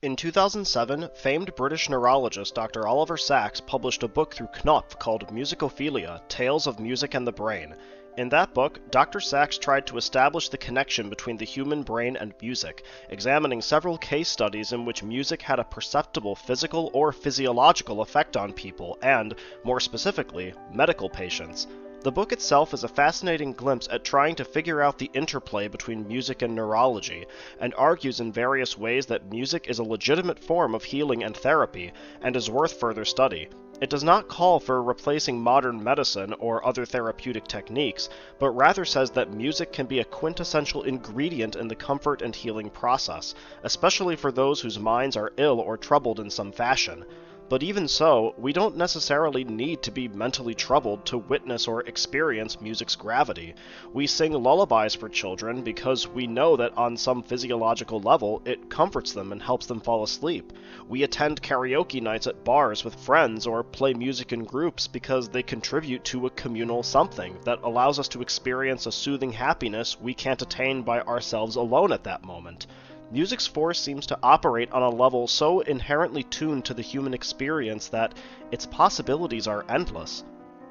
In 2007, famed British neurologist Dr. Oliver Sacks published a book through Knopf called Musicophilia: Tales of Music and the Brain. In that book, Dr. Sacks tried to establish the connection between the human brain and music, examining several case studies in which music had a perceptible physical or physiological effect on people and, more specifically, medical patients. The book itself is a fascinating glimpse at trying to figure out the interplay between music and neurology, and argues in various ways that music is a legitimate form of healing and therapy, and is worth further study. It does not call for replacing modern medicine or other therapeutic techniques, but rather says that music can be a quintessential ingredient in the comfort and healing process, especially for those whose minds are ill or troubled in some fashion. But even so, we don't necessarily need to be mentally troubled to witness or experience music's gravity. We sing lullabies for children because we know that on some physiological level it comforts them and helps them fall asleep. We attend karaoke nights at bars with friends or play music in groups because they contribute to a communal something that allows us to experience a soothing happiness we can't attain by ourselves alone at that moment. Music's force seems to operate on a level so inherently tuned to the human experience that its possibilities are endless.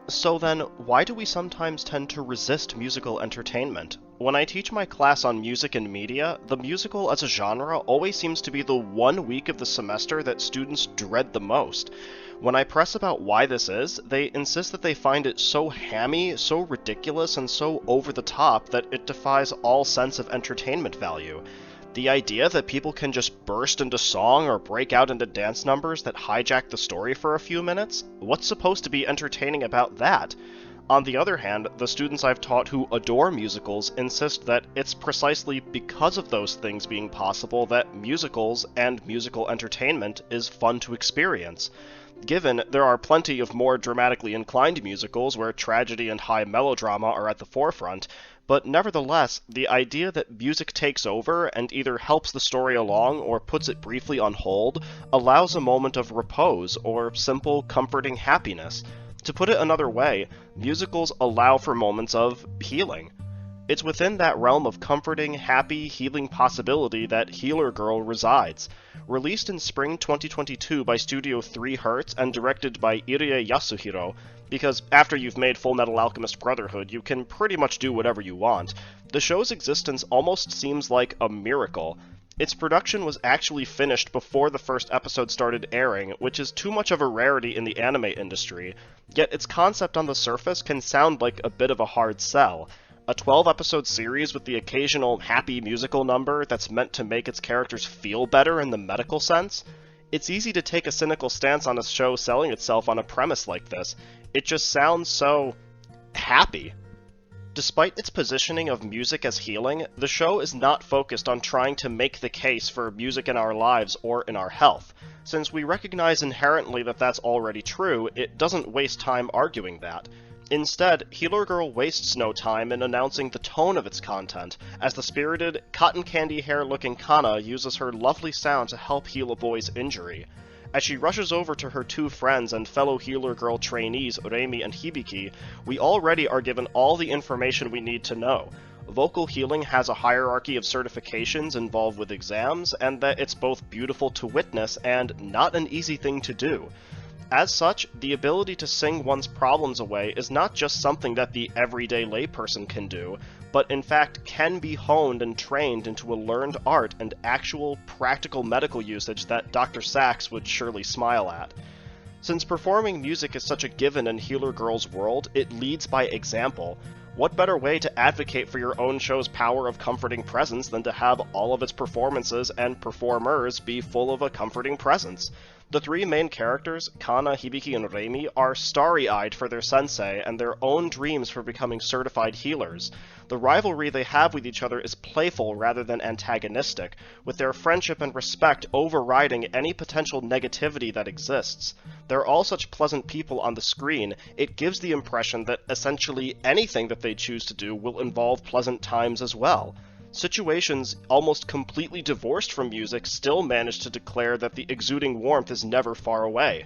So then, why do we sometimes tend to resist musical entertainment? When I teach my class on music and media, the musical as a genre always seems to be the one week of the semester that students dread the most. When I press about why this is, they insist that they find it so hammy, so ridiculous, and so over the top that it defies all sense of entertainment value. The idea that people can just burst into song or break out into dance numbers that hijack the story for a few minutes? What's supposed to be entertaining about that? On the other hand, the students I've taught who adore musicals insist that it's precisely because of those things being possible that musicals and musical entertainment is fun to experience. Given there are plenty of more dramatically inclined musicals where tragedy and high melodrama are at the forefront, but nevertheless, the idea that music takes over and either helps the story along or puts it briefly on hold allows a moment of repose or simple, comforting happiness. To put it another way, musicals allow for moments of healing. It's within that realm of comforting, happy, healing possibility that Healer Girl resides. Released in spring 2022 by Studio 3 Hertz and directed by Irie Yasuhiro, because after you've made Full Metal Alchemist Brotherhood, you can pretty much do whatever you want, the show's existence almost seems like a miracle. Its production was actually finished before the first episode started airing, which is too much of a rarity in the anime industry, yet its concept on the surface can sound like a bit of a hard sell. A 12-episode series with the occasional happy musical number that's meant to make its characters feel better in the medical sense? It's easy to take a cynical stance on a show selling itself on a premise like this. It just sounds so happy. Despite its positioning of music as healing, the show is not focused on trying to make the case for music in our lives or in our health. Since we recognize inherently that that's already true, it doesn't waste time arguing that. Instead, Healer Girl wastes no time in announcing the tone of its content, as the spirited, cotton candy hair-looking Kana uses her lovely sound to help heal a boy's injury. As she rushes over to her two friends and fellow Healer Girl trainees, Reimi and Hibiki, we already are given all the information we need to know. Vocal healing has a hierarchy of certifications involved with exams, and that it's both beautiful to witness and not an easy thing to do. As such, the ability to sing one's problems away is not just something that the everyday layperson can do, but in fact can be honed and trained into a learned art and actual practical medical usage that Dr. Sacks would surely smile at. Since performing music is such a given in Healer Girl's world, it leads by example. What better way to advocate for your own show's power of comforting presence than to have all of its performances and performers be full of a comforting presence? The three main characters, Kana, Hibiki, and Reimi, are starry-eyed for their sensei and their own dreams for becoming certified healers. The rivalry they have with each other is playful rather than antagonistic, with their friendship and respect overriding any potential negativity that exists. They're all such pleasant people on the screen, it gives the impression that essentially anything that they choose to do will involve pleasant times as well. Situations almost completely divorced from music still manage to declare that the exuding warmth is never far away.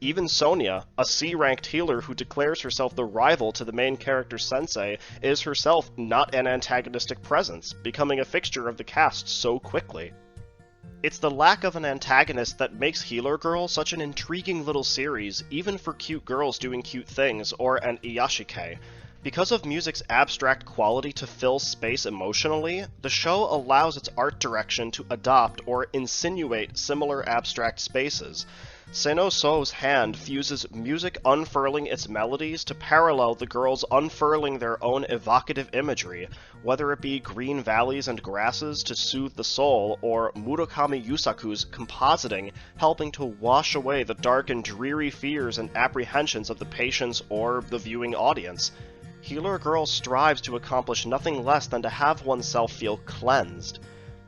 Even Sonia, a C-ranked healer who declares herself the rival to the main character's sensei, is herself not an antagonistic presence, becoming a fixture of the cast so quickly. It's the lack of an antagonist that makes Healer Girl such an intriguing little series, even for cute girls doing cute things, or an iyashikei. Because of music's abstract quality to fill space emotionally, the show allows its art direction to adopt or insinuate similar abstract spaces. Seno So's hand fuses music unfurling its melodies to parallel the girls unfurling their own evocative imagery, whether it be green valleys and grasses to soothe the soul, or Murakami Yusaku's compositing helping to wash away the dark and dreary fears and apprehensions of the patients or the viewing audience. Healer Girl strives to accomplish nothing less than to have oneself feel cleansed.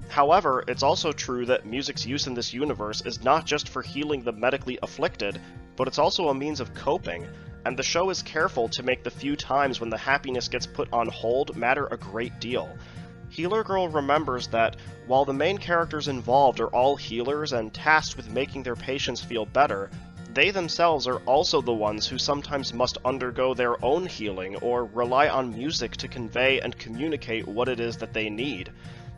However, it's also true that music's use in this universe is not just for healing the medically afflicted, but it's also a means of coping, and the show is careful to make the few times when the happiness gets put on hold matter a great deal. Healer Girl remembers that, while the main characters involved are all healers and tasked with making their patients feel better, they themselves are also the ones who sometimes must undergo their own healing or rely on music to convey and communicate what it is that they need.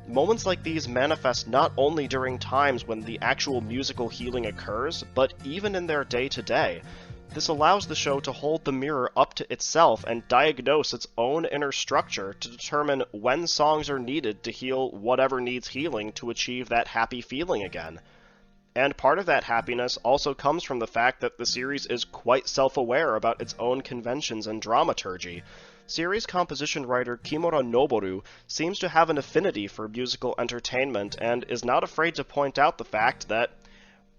Moments like these manifest not only during times when the actual musical healing occurs, but even in their day-to-day. This allows the show to hold the mirror up to itself and diagnose its own inner structure to determine when songs are needed to heal whatever needs healing to achieve that happy feeling again. And part of that happiness also comes from the fact that the series is quite self-aware about its own conventions and dramaturgy. Series composition writer Kimura Noboru seems to have an affinity for musical entertainment and is not afraid to point out the fact that,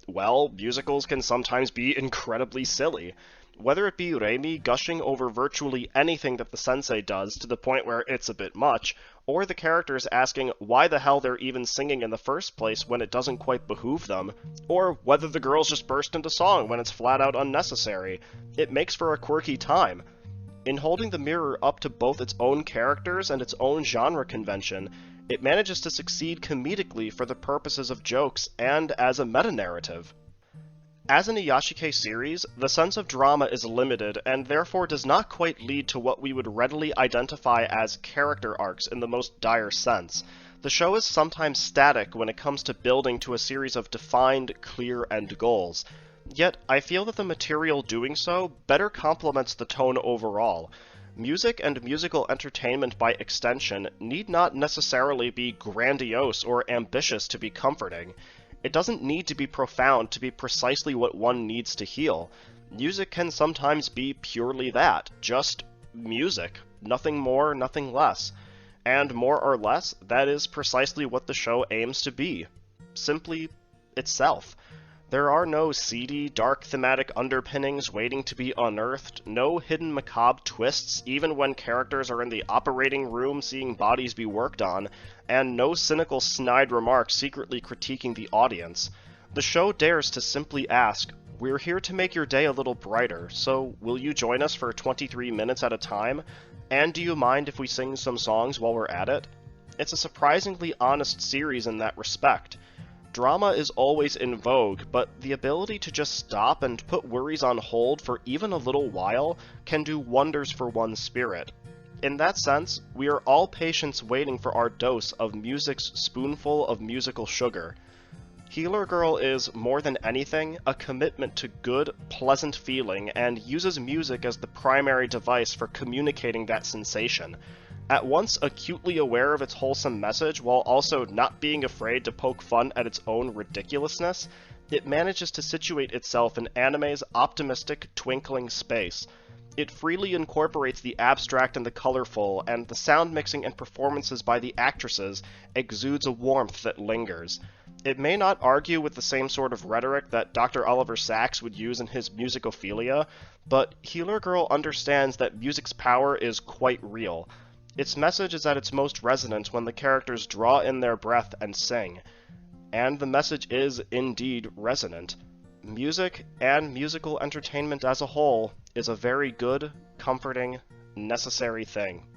well, musicals can sometimes be incredibly silly. Whether it be Reimi gushing over virtually anything that the sensei does to the point where it's a bit much, or the characters asking why the hell they're even singing in the first place when it doesn't quite behoove them, or whether the girls just burst into song when it's flat out unnecessary, it makes for a quirky time. In holding the mirror up to both its own characters and its own genre convention, it manages to succeed comedically for the purposes of jokes and as a meta-narrative. As an iyashikei series, the sense of drama is limited and therefore does not quite lead to what we would readily identify as character arcs in the most dire sense. The show is sometimes static when it comes to building to a series of defined, clear end goals. Yet, I feel that the material doing so better complements the tone overall. Music and musical entertainment by extension need not necessarily be grandiose or ambitious to be comforting. It doesn't need to be profound to be precisely what one needs to heal. Music can sometimes be purely that, just music, nothing more, nothing less. And more or less, that is precisely what the show aims to be. Simply itself. There are no seedy, dark thematic underpinnings waiting to be unearthed, no hidden macabre twists even when characters are in the operating room seeing bodies be worked on, and no cynical snide remarks secretly critiquing the audience. The show dares to simply ask, "We're here to make your day a little brighter, so will you join us for 23 minutes at a time? And do you mind if we sing some songs while we're at it?" It's a surprisingly honest series in that respect. Drama is always in vogue, but the ability to just stop and put worries on hold for even a little while can do wonders for one's spirit. In that sense, we are all patients waiting for our dose of music's spoonful of musical sugar. Healer Girl is, more than anything, a commitment to good, pleasant feeling and uses music as the primary device for communicating that sensation. At once acutely aware of its wholesome message while also not being afraid to poke fun at its own ridiculousness, it manages to situate itself in anime's optimistic, twinkling space. It freely incorporates the abstract and the colorful, and the sound mixing and performances by the actresses exudes a warmth that lingers. It may not argue with the same sort of rhetoric that Dr. Oliver Sacks would use in his Musicophilia, but Healer Girl understands that music's power is quite real. Its message is at its most resonant when the characters draw in their breath and sing. And the message is, indeed, resonant. Music, and musical entertainment as a whole, is a very good, comforting, necessary thing.